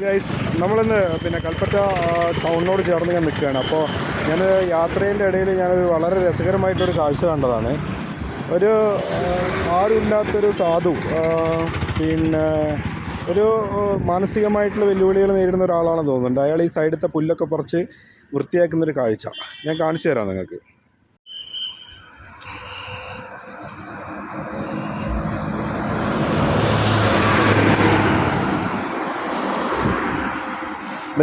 Guys, നമ്മളിന്ന് കൽപ്പറ്റ ടൗണിനോട് ചേർന്ന് ഞാൻ നിൽക്കുകയാണ്. അപ്പോൾ ഞാൻ യാത്രേൻ്റെ ഇടയിൽ ഞാനൊരു വളരെ രസകരമായിട്ടൊരു കാഴ്ച കണ്ടതാണ്. ഒരു ആരുമില്ലാത്തൊരു സാധു, ഒരു മാനസികമായിട്ടുള്ള വെല്ലുവിളികൾ നേരിടുന്ന ഒരാളാണെന്ന് തോന്നുന്നുണ്ട്. അയാൾ ഈ സൈഡത്തെ പുല്ലൊക്കെ പറിച്ച് വൃത്തിയാക്കുന്നൊരു കാഴ്ച ഞാൻ കാണിച്ചു തരാം നിങ്ങൾക്ക്.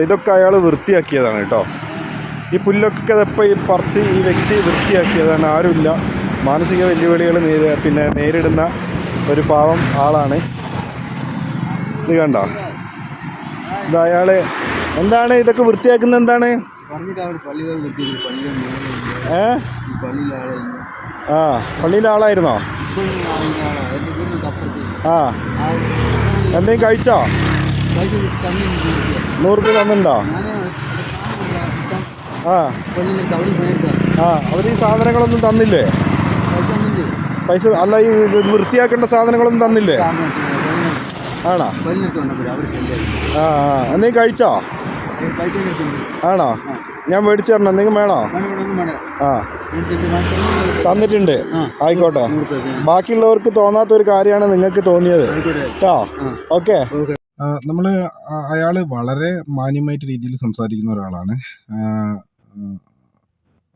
ഇതൊക്കെ അയാൾ വൃത്തിയാക്കിയതാണ് കേട്ടോ. ഈ പുല്ലൊക്കെ ഇപ്പോൾ ഈ പറിച്ച് ഈ വ്യക്തി വൃത്തിയാക്കിയതാണ്. ആരുമില്ല, മാനസിക വെല്ലുവിളികൾ നേരിടുന്ന ഒരു പാവം ആളാണ്. ഇത് കണ്ടോ, ഇത് അയാൾ എന്താണ് ഇതൊക്കെ വൃത്തിയാക്കുന്നത്? എന്താണ് പള്ളിയിലെ ആളായിരുന്നോ? എന്തെങ്കിലും കഴിച്ചോ? 100 രൂപ തന്നിട്ടുണ്ടോ? അവർ ഈ സാധനങ്ങളൊന്നും തന്നില്ലേ? പൈസ അല്ല, ഈ വൃത്തിയാക്കേണ്ട സാധനങ്ങളൊന്നും തന്നില്ലേ? ആണോ? എന്തെങ്കിലും കഴിച്ചോ? ആണോ? ഞാൻ മേടിച്ചു തരണം, എന്തെങ്കിലും വേണോ? തന്നിട്ടുണ്ട്, ആയിക്കോട്ടെ. ബാക്കിയുള്ളവർക്ക് തോന്നാത്തൊരു കാര്യമാണ് നിങ്ങൾക്ക് തോന്നിയത് കേട്ടോ. ഓക്കെ. നമ്മൾ അയാൾ വളരെ മാന്യമായിട്ട് രീതിയിൽ സംസാരിക്കുന്ന ഒരാളാണ്.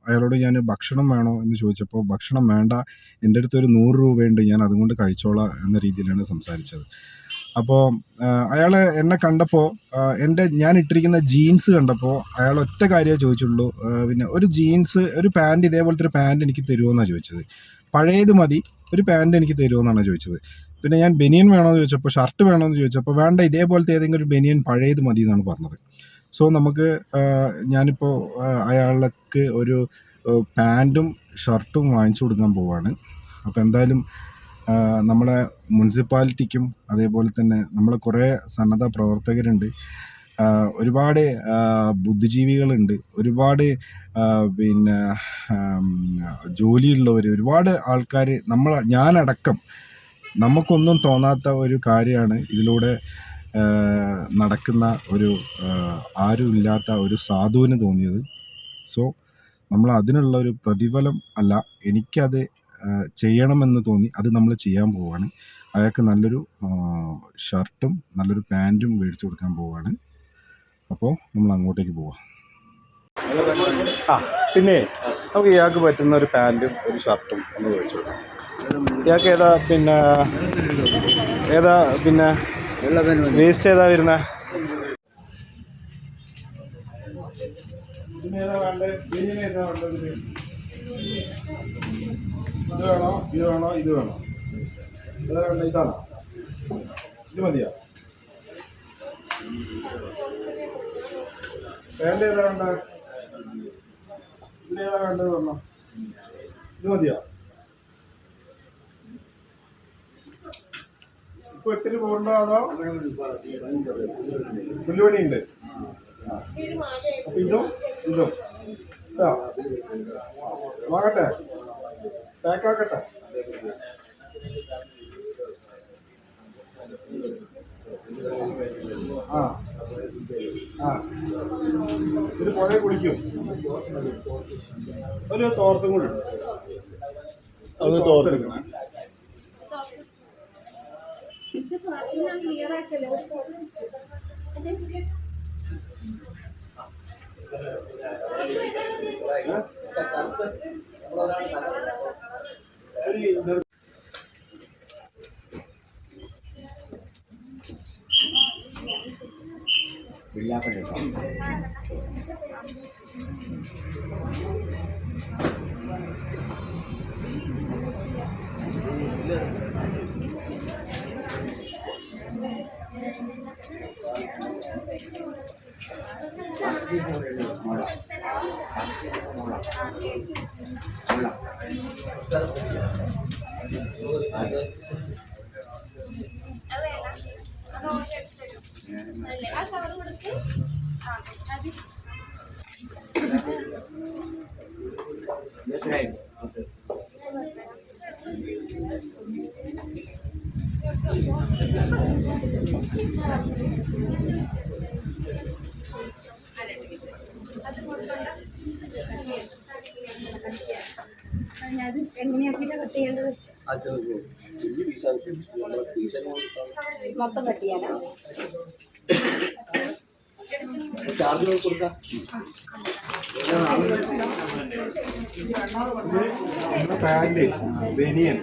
അയാളോട് ഞാൻ ഭക്ഷണം വേണോ എന്ന് ചോദിച്ചപ്പോൾ ഭക്ഷണം വേണ്ട, എൻ്റെ അടുത്ത് ഒരു 100 രൂപയുണ്ട്, ഞാൻ അതുകൊണ്ട് കഴിച്ചോളാം എന്ന രീതിയിലാണ് സംസാരിച്ചത്. അപ്പോൾ അയാൾ എന്നെ കണ്ടപ്പോൾ ഞാൻ ഇട്ടിരിക്കുന്ന ജീൻസ് കണ്ടപ്പോൾ അയാൾ ഒറ്റ കാര്യമേ ചോദിച്ചുള്ളൂ. ഒരു ജീൻസ്, ഒരു പാൻറ്, ഇതേപോലത്തെ ഒരു പാൻറ് എനിക്ക് തരുമോയെന്നാണ് ചോദിച്ചത്. പഴയത് മതി, ഒരു പാൻറ് എനിക്ക് തരുമോയെന്നാണ് ചോദിച്ചത്. പിന്നെ ഞാൻ ബനിയൻ വേണമെന്ന് ചോദിച്ചപ്പോൾ, ഷർട്ട് വേണമെന്ന് ചോദിച്ചപ്പോൾ വേണ്ട, ഇതേപോലത്തെ ഏതെങ്കിലും ഒരു ബനിയൻ പഴയത് മതി എന്നാണ് പറഞ്ഞത്. സോ ഞാനിപ്പോൾ അയാൾക്ക് ഒരു പാൻറ്റും ഷർട്ടും വാങ്ങിച്ചു കൊടുക്കാൻ പോവാണ്. അപ്പോൾ എന്തായാലും നമ്മളെ മുനിസിപ്പാലിറ്റിക്കും അതേപോലെ തന്നെ നമ്മളെ കുറേ സന്നദ്ധ പ്രവർത്തകരുണ്ട്, ഒരുപാട് ബുദ്ധിജീവികളുണ്ട്, ഒരുപാട് ജോലിയുള്ളവർ, ഒരുപാട് ആൾക്കാർ, ഞാനടക്കം നമുക്കൊന്നും തോന്നാത്ത ഒരു കാര്യമാണ് ഇതിലൂടെ നടക്കുന്ന ഒരു ആരുമില്ലാത്ത ഒരു സാധുവിന് തോന്നിയത്. സോ നമ്മൾ അതിനുള്ള ഒരു പ്രതിഫലം അല്ല, എനിക്കത് ചെയ്യണമെന്ന് തോന്നി, അത് നമ്മൾ ചെയ്യാൻ പോവുകയാണ്. അയാൾക്ക് നല്ലൊരു ഷർട്ടും നല്ലൊരു പാൻറ്റും മേടിച്ചു കൊടുക്കാൻ പോവുകയാണ്. അപ്പോൾ നമ്മൾ അങ്ങോട്ടേക്ക് പോവാം. പിന്നെ നമുക്ക് ഇയാൾക്ക് പറ്റുന്ന ഒരു പാൻറ്റും ഒരു ഷർട്ടും ഒന്ന് മേടിച്ചു കൊടുക്കാം. ഇയാൾക്ക് ഏതാ വേസ്റ്റ് ഏതാ വരുന്നത്? ഇത് വേണോ, ഇത് വേണോ, ഇത് വേണോ, ഏതാ വേണ്ട? ഇതാണോ? ഇത് മതിയോ? പാൻറ് ഏതാ വേണ്ട? ഇതിലേതാ വേണ്ടത് പറഞ്ഞോ? ഇത് മതിയോ? ഇപ്പോൾ ഇട്ടിട്ട് പോകണ്ടോ അതോ പുല്ലുപണിയുണ്ട്? അപ്പോൾ ഇതും വാങ്ങട്ടെ, പാക്കാക്കട്ടെ? ഇത് പുഴയെ കുളിക്കും. ഒരു തോർത്തും കൂടി ഉണ്ട്, അത് തോർത്തെടുക്കണം. മൊത്തം കട്ട് ചെയ്യാനാ? ചാർജ് കൊടുക്കാം. പാൻറ്, ബനിയൻ,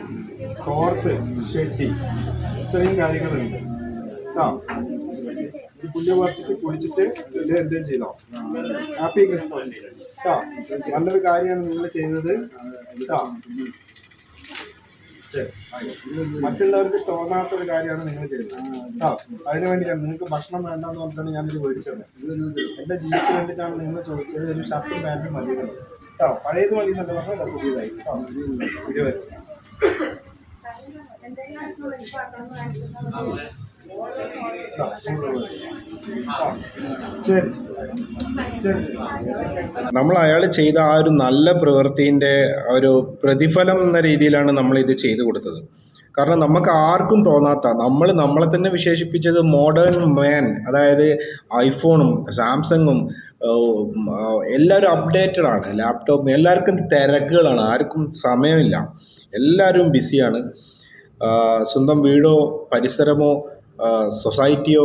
തോർത്ത്, ഷെഡ്ഡി, ഇത്രയും കാര്യങ്ങളുണ്ട്. പുല്ല് പറിച്ചിട്ട് കുളിച്ചിട്ട് എന്തെങ്കിലും ചെയ്തോ. ഹാപ്പി ക്രിസ്മസ് കേട്ടോ. നല്ലൊരു കാര്യമാണ് നിങ്ങൾ ചെയ്തത് കേട്ടോ. മറ്റുള്ളവർക്ക് തോന്നാത്തൊരു കാര്യമാണ് നിങ്ങൾ ചെയ്യുന്നത് കേട്ടോ. അതിന് വേണ്ടിയിട്ടാണ് നിങ്ങൾക്ക് ഭക്ഷണം വേണ്ടെന്ന് പറഞ്ഞിട്ടാണ് ഞാനിത് മേടിച്ചത്. എൻ്റെ ജീൻസിന് വേണ്ടിയിട്ടാണ് നിങ്ങൾ ചോദിച്ചത്. ഒരു ഷർട്ടും പാൻറ്റും മതി കേട്ടോ. പഴയത് മതി എന്നല്ല പറഞ്ഞാൽ പുതിയതായി കേട്ടോ. ഇരുപത് നമ്മൾ അയാൾ ചെയ്ത ആ ഒരു നല്ല പ്രവൃത്തിൻ്റെ ഒരു പ്രതിഫലം എന്ന രീതിയിലാണ് നമ്മളിത് ചെയ്തു കൊടുത്തത്. കാരണം നമുക്ക് ആർക്കും തോന്നാത്ത, നമ്മളെ തന്നെ വിശേഷിപ്പിച്ചത് മോഡേൺ മാൻ, അതായത് ഐഫോണും സാംസങ്ങും എല്ലാവരും അപ്ഡേറ്റഡ് ആണ്, ലാപ്ടോപ്പും, എല്ലാവർക്കും തിരക്കുകളാണ്, ആർക്കും സമയമില്ല, എല്ലാവരും ബിസിയാണ്. സ്വന്തം വീടോ പരിസരമോ സൊസൈറ്റിയോ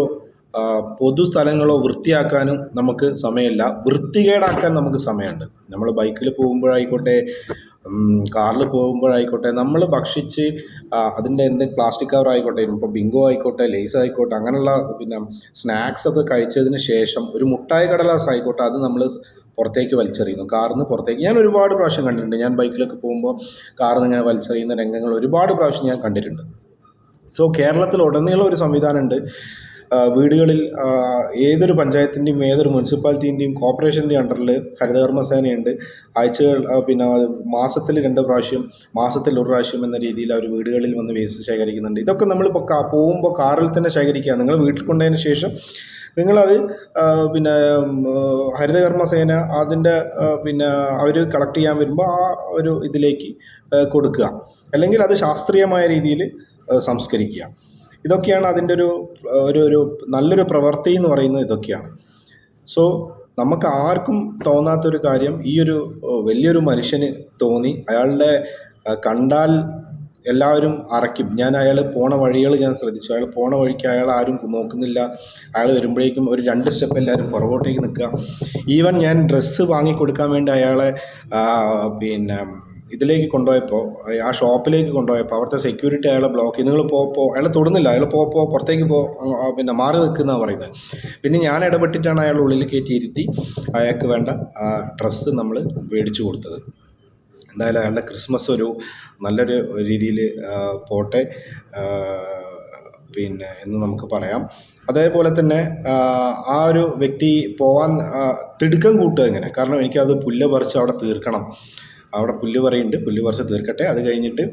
പൊതുസ്ഥലങ്ങളോ വൃത്തിയാക്കാനും നമുക്ക് സമയമില്ല, വൃത്തികേടാക്കാൻ നമുക്ക് സമയമുണ്ട്. നമ്മൾ ബൈക്കിൽ പോകുമ്പോഴായിക്കോട്ടെ, കാറിൽ പോകുമ്പോഴായിക്കോട്ടെ, നമ്മൾ ഭക്ഷിച്ച് അതിൻ്റെ പ്ലാസ്റ്റിക് കവർ ആയിക്കോട്ടെ, ഇപ്പോൾ ബിങ്കോ ആയിക്കോട്ടെ, ലേസ് ആയിക്കോട്ടെ, അങ്ങനെയുള്ള സ്നാക്സൊക്കെ കഴിച്ചതിന് ശേഷം ഒരു മുട്ടായി കടലാസ് ആയിക്കോട്ടെ, അത് നമ്മൾ പുറത്തേക്ക് വലിച്ചെറിയുന്നു, കാറിൽ നിന്ന് പുറത്തേക്ക്. ഞാൻ ഒരുപാട് പ്രാവശ്യം കണ്ടിട്ടുണ്ട്. ഞാൻ ബൈക്കിലൊക്കെ പോകുമ്പോൾ കാറിൽ നിന്ന് ഇങ്ങനെ വലിച്ചെറിയുന്ന രംഗങ്ങൾ ഒരുപാട് പ്രാവശ്യം ഞാൻ കണ്ടിട്ടുണ്ട്. സോ കേരളത്തിലുടനീളം ഒരു സംവിധാനമുണ്ട്. വീടുകളിൽ ഏതൊരു പഞ്ചായത്തിൻ്റെയും ഏതൊരു മുനിസിപ്പാലിറ്റീൻ്റെയും കോർപ്പറേഷൻ്റെയും അണ്ടറിൽ ഹരിതകർമ്മസേനയുണ്ട്. മാസത്തിൽ 2 പ്രാവശ്യം, മാസത്തിൽ 1 പ്രാവശ്യം എന്ന രീതിയിൽ അവർ വീടുകളിൽ വന്ന് വേസ്റ്റ് ശേഖരിക്കുന്നുണ്ട്. ഇതൊക്കെ നമ്മളിപ്പോൾ പോകുമ്പോൾ കാറിൽ തന്നെ ശേഖരിക്കുക. നിങ്ങൾ വീട്ടിൽ കൊണ്ടതിന് ശേഷം നിങ്ങളത് ഹരിതകർമ്മസേന അതിൻ്റെ അവർ കളക്ട് ചെയ്യാൻ വരുമ്പോൾ ആ ഒരു ഇതിലേക്ക് കൊടുക്കുക, അല്ലെങ്കിൽ അത് ശാസ്ത്രീയമായ രീതിയിൽ സംസ്കരിക്കുക. ഇതൊക്കെയാണ് അതിൻ്റെ ഒരു നല്ലൊരു പ്രവൃത്തി എന്ന് പറയുന്നത്. ഇതൊക്കെയാണ്. സോ നമുക്ക് ആർക്കും തോന്നാത്തൊരു കാര്യം ഈ ഒരു വലിയൊരു മനുഷ്യന് തോന്നി. അയാളുടെ കണ്ടാൽ എല്ലാവരും അറയ്ക്കും. അയാൾ പോണ വഴികൾ ഞാൻ ശ്രദ്ധിച്ചു. അയാൾ പോണ വഴിക്ക് അയാൾ ആരും നോക്കുന്നില്ല. അയാൾ വരുമ്പോഴേക്കും ഒരു 2 സ്റ്റെപ്പ് എല്ലാവരും പുറകോട്ടേക്ക് നിൽക്കുക. ഈവൻ ഞാൻ ഡ്രസ്സ് വാങ്ങിക്കൊടുക്കാൻ വേണ്ടി അയാളെ ഇതിലേക്ക് കൊണ്ടുപോയപ്പോൾ, ആ ഷോപ്പിലേക്ക് കൊണ്ടുപോയപ്പോൾ അവിടുത്തെ സെക്യൂരിറ്റി അയാളെ ബ്ലോക്ക് ചെയ്ത്, നിങ്ങൾ അയാൾ തൊടുന്നില്ല, അയാൾ പുറത്തേക്ക് മാറി നിൽക്കുന്നതാണ് പറയുന്നത്. പിന്നെ ഞാൻ ഇടപെട്ടിട്ടാണ് അയാൾ ഉള്ളിൽ കയറ്റി ഇരുത്തി അയാൾക്ക് വേണ്ട ഡ്രസ്സ് നമ്മൾ മേടിച്ചു കൊടുത്തത്. എന്തായാലും അയാളുടെ ക്രിസ്മസ് ഒരു നല്ലൊരു രീതിയിൽ പോട്ടെ എന്ന് നമുക്ക് പറയാം. അതേപോലെ തന്നെ ആ ഒരു വ്യക്തി പോവാൻ തിടുക്കം കൂട്ടുക എങ്ങനെ, കാരണം എനിക്കത് പുല്ല് പറിച്ച് അവിടെ തീർക്കണം. അവിടെ പുല്ല് പറയുന്നുണ്ട്, പുല്ല് പറിച്ച് തീർക്കട്ടെ. അത് കഴിഞ്ഞിട്ട്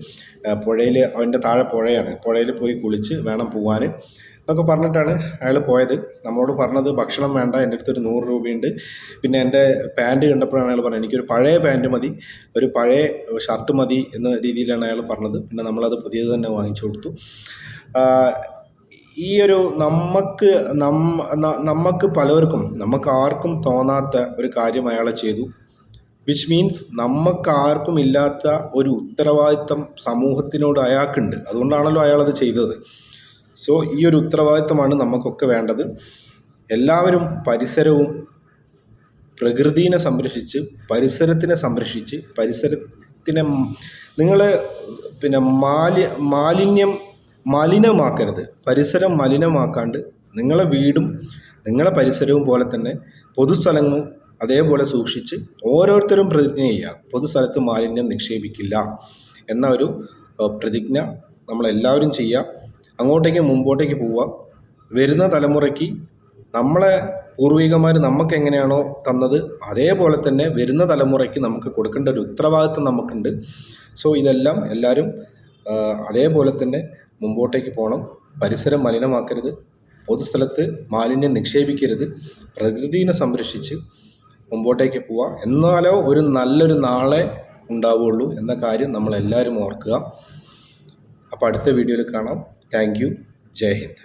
പുഴയിൽ, അവൻ്റെ താഴെ പുഴയാണ്, പുഴയിൽ പോയി കുളിച്ച് വേണം പോകാൻ എന്നൊക്കെ പറഞ്ഞിട്ടാണ് അയാൾ പോയത്. നമ്മളോട് പറഞ്ഞത് ഭക്ഷണം വേണ്ട, എൻ്റെ അടുത്തൊരു 100 രൂപയുണ്ട്. പിന്നെ എൻ്റെ പാൻറ്റ് കണ്ടപ്പോഴാണ് അയാൾ പറഞ്ഞത് എനിക്കൊരു പഴയ പാൻറ്റ് മതി, ഒരു പഴയ ഷർട്ട് മതി എന്ന രീതിയിലാണ് അയാൾ പറഞ്ഞത്. പിന്നെ നമ്മളത് പുതിയത് തന്നെ വാങ്ങിച്ചു കൊടുത്തു. ഈ ഒരു നമുക്ക് പലർക്കും, നമുക്ക് ആർക്കും തോന്നാത്ത ഒരു കാര്യം അയാൾ ചെയ്തു. വിച്ച് മീൻസ് നമുക്ക് ആർക്കും ഇല്ലാത്ത ഒരു ഉത്തരവാദിത്തം സമൂഹത്തിനോട് അയാൾക്കുണ്ട്. അതുകൊണ്ടാണല്ലോ അയാളത് ചെയ്തത്. സോ ഈ ഒരു ഉത്തരവാദിത്തമാണ് നമുക്കൊക്കെ വേണ്ടത്. എല്ലാവരും പരിസരവും പ്രകൃതിയെ സംരക്ഷിച്ച്, പരിസരത്തിനെ സംരക്ഷിച്ച്, പരിസരത്തിനെ നിങ്ങൾ മലിനമാക്കരുത്. പരിസരം മലിനമാക്കാണ്ട് നിങ്ങളെ വീടും നിങ്ങളെ പരിസരവും പോലെ തന്നെ പൊതുസ്ഥലങ്ങളും അതേപോലെ സൂക്ഷിച്ച് ഓരോരുത്തരും പ്രതിജ്ഞ ചെയ്യുക, പൊതുസ്ഥലത്ത് മാലിന്യം നിക്ഷേപിക്കില്ല എന്ന ഒരു പ്രതിജ്ഞ നമ്മളെല്ലാവരും ചെയ്യുക. അങ്ങോട്ടേക്ക് മുമ്പോട്ടേക്ക് പോവുക. വരുന്ന തലമുറയ്ക്ക് നമ്മളെ പൂർവികന്മാർ നമുക്ക് എങ്ങനെയാണോ തന്നത് അതേപോലെ തന്നെ വരുന്ന തലമുറയ്ക്ക് നമുക്ക് കൊടുക്കേണ്ട ഒരു ഉത്തരവാദിത്വം നമുക്കുണ്ട്. സോ ഇതെല്ലാം എല്ലാവരും അതേപോലെ തന്നെ മുമ്പോട്ടേക്ക് പോകണം. പരിസരം മലിനമാക്കരുത്, പൊതുസ്ഥലത്ത് മാലിന്യം നിക്ഷേപിക്കരുത്, പ്രകൃതിയെ സംരക്ഷിച്ച് മുമ്പോട്ടേക്ക് പോവുക. എന്നാലോ ഒരു നല്ലൊരു നാളെ ഉണ്ടാവുകയുള്ളൂ എന്ന കാര്യം നമ്മളെല്ലാവരും ഓർക്കുക. അപ്പോൾ അടുത്ത വീഡിയോയിൽ കാണാം. Thank you. ജയ് ഹിന്ദ്.